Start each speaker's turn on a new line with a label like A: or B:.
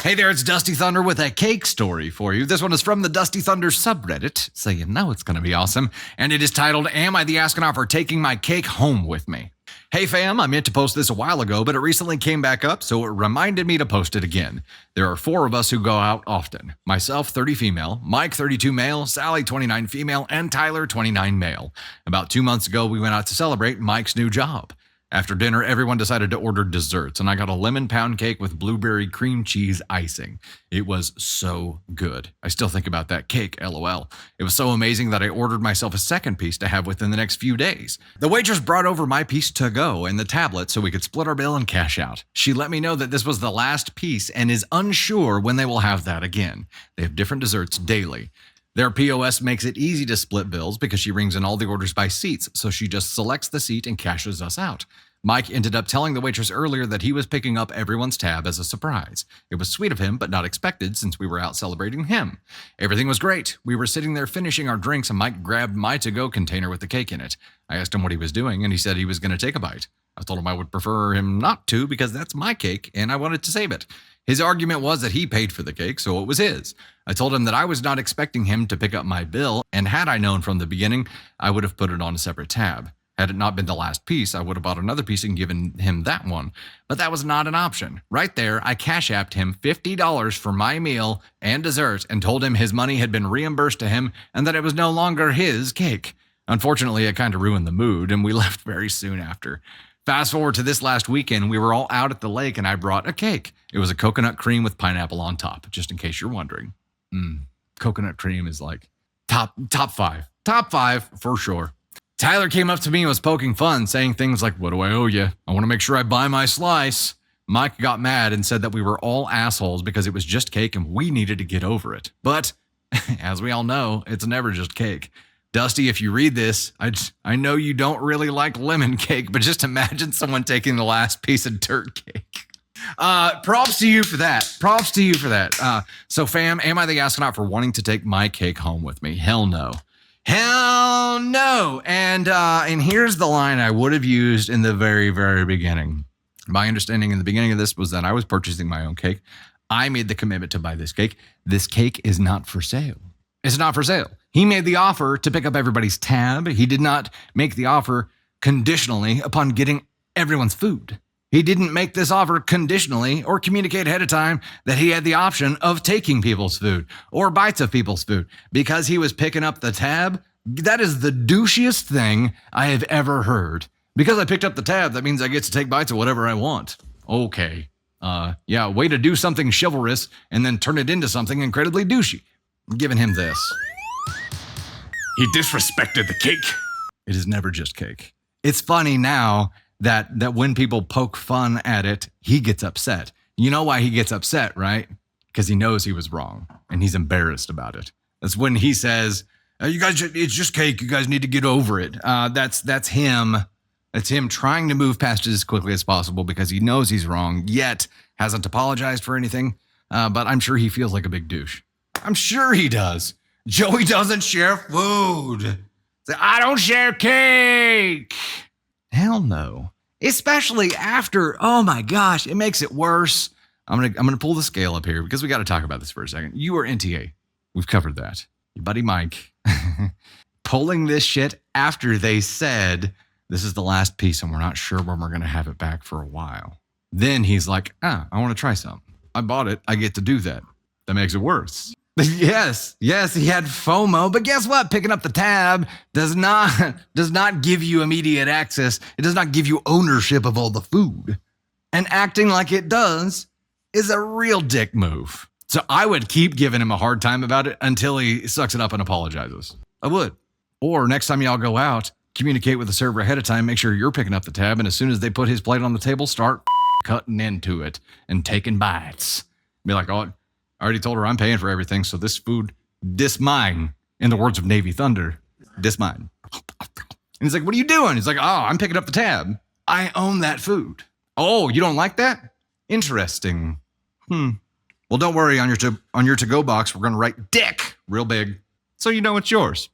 A: Hey there, it's Dusty Thunder with a cake story for you. This one is from the Dusty Thunder subreddit, so you know it's going to be awesome. And it is titled, Am I the Astronaut for Taking My Cake Home With Me? Hey fam, I meant to post this a while ago, but it recently came back up, so it reminded me to post it again. There are 4 of us who go out often. Myself, 30 female, Mike, 32 male, Sally, 29 female, and Tyler, 29 male. About 2 months ago, we went out to celebrate Mike's new job. After dinner, everyone decided to order desserts, and I got a lemon pound cake with blueberry cream cheese icing. It was so good. I still think about that cake, LOL. It was so amazing that I ordered myself a second piece to have within the next few days. The waitress brought over my piece to go and the tablet so we could split our bill and cash out. She let me know that this was the last piece and is unsure when they will have that again. They have different desserts daily. Their POS makes it easy to split bills because she rings in all the orders by seats, so she just selects the seat and cashes us out. Mike ended up telling the waitress earlier that he was picking up everyone's tab as a surprise. It was sweet of him, but not expected since we were out celebrating him. Everything was great. We were sitting there finishing our drinks and Mike grabbed my to-go container with the cake in it. I asked him what he was doing and he said he was going to take a bite. I told him I would prefer him not to because that's my cake and I wanted to save it. His argument was that he paid for the cake, so it was his. I told him that I was not expecting him to pick up my bill, and had I known from the beginning, I would have put it on a separate tab. Had it not been the last piece, I would have bought another piece and given him that one. But that was not an option. Right there, I cash apped him $50 for my meal and dessert and told him his money had been reimbursed to him and that it was no longer his cake. Unfortunately, it kind of ruined the mood, and we left very soon after. Fast forward to this last weekend, we were all out at the lake and I brought a cake. It was a coconut cream with pineapple on top, just in case you're wondering. Coconut cream is like top 5. Top 5 for sure. Tyler came up to me and was poking fun, saying things like, "What do I owe you? I want to make sure I buy my slice." Mike got mad and said that we were all assholes because it was just cake and we needed to get over it. But as we all know, it's never just cake. Dusty, if you read this, I know you don't really like lemon cake, but just imagine someone taking the last piece of dirt cake. Props to you for that. So fam, am I the astronaut for wanting to take my cake home with me? Hell no. Hell no. And here's the line I would have used in the very, very beginning. My understanding in the beginning of this was that I was purchasing my own cake. I made the commitment to buy this cake. This cake is not for sale. It's not for sale. He made the offer to pick up everybody's tab. He did not make the offer conditionally upon getting everyone's food. He didn't make this offer conditionally or communicate ahead of time that he had the option of taking people's food or bites of people's food because he was picking up the tab. That is the douchiest thing I have ever heard. Because I picked up the tab, that means I get to take bites of whatever I want. Okay. Yeah, way to do something chivalrous and then turn it into something incredibly douchey. I'm giving him this. He disrespected the cake. It is never just cake. It's funny now that when people poke fun at it, he gets upset. You know why he gets upset, right? Because he knows he was wrong and he's embarrassed about it. That's when he says, "You guys, it's just cake. You guys need to get over it." That's him. That's him trying to move past it as quickly as possible because he knows he's wrong, yet hasn't apologized for anything. But I'm sure he feels like a big douche. I'm sure he does. Joey doesn't share food. I don't share cake. Hell no. Especially after, oh my gosh, it makes it worse. I'm gonna pull the scale up here because we got to talk about this for a second. You are NTA. We've covered that. Your buddy Mike pulling this shit after they said this is the last piece and we're not sure when we're gonna have it back for a while. Then he's like, I want to try something. I bought it. I get to do that. That makes it worse. Yes, he had FOMO, but guess what? Picking up the tab does not give you immediate access. It does not give you ownership of all the food. And acting like it does is a real dick move. So I would keep giving him a hard time about it until he sucks it up and apologizes. I would. Or next time y'all go out, communicate with the server ahead of time, make sure you're picking up the tab, and as soon as they put his plate on the table, start cutting into it and taking bites. Be like, "Oh, I already told her I'm paying for everything, so this food, this mine," in the words of Navy Thunder, this mine. And he's like, "What are you doing?" He's like, "Oh, I'm picking up the tab. I own that food." "Oh, you don't like that? Interesting. Well, don't worry, on your to-go box, we're going to write dick real big so you know it's yours."